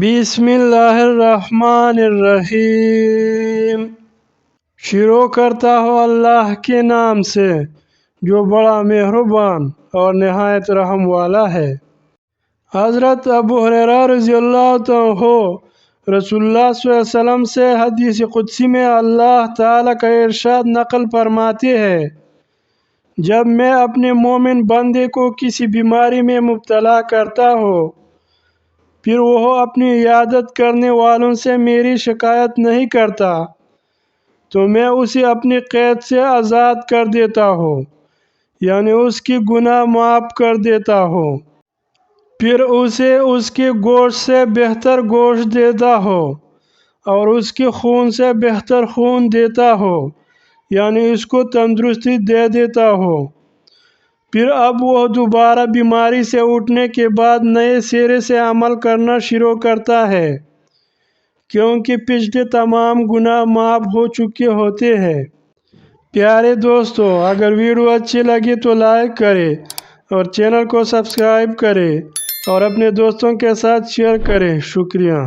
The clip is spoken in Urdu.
بسم اللہ الرحمن الرحیم۔ شروع کرتا ہوں اللہ کے نام سے جو بڑا مہربان اور نہایت رحم والا ہے۔ حضرت ابو ہریرہ رضی اللہ عنہ رسول اللہ صلی اللہ علیہ وسلم سے حدیث قدسی میں اللہ تعالیٰ کا ارشاد نقل فرماتے ہیں، جب میں اپنے مومن بندے کو کسی بیماری میں مبتلا کرتا ہوں، پھر وہ اپنی عیادت کرنے والوں سے میری شکایت نہیں کرتا، تو میں اسے اپنی قید سے آزاد کر دیتا ہوں، یعنی اس کی گناہ معاف کر دیتا ہوں۔ پھر اسے اس کے گوشت سے بہتر گوشت دیتا ہوں اور اس کے خون سے بہتر خون دیتا ہوں، یعنی اس کو تندرستی دے دیتا ہوں۔ پھر اب وہ دوبارہ بیماری سے اٹھنے کے بعد نئے سرے سے عمل کرنا شروع کرتا ہے، کیونکہ پچھلے تمام گناہ معاف ہو چکے ہوتے ہیں۔ پیارے دوستو، اگر ویڈیو اچھی لگی تو لائک کریں اور چینل کو سبسکرائب کریں اور اپنے دوستوں کے ساتھ شیئر کریں۔ شکریہ۔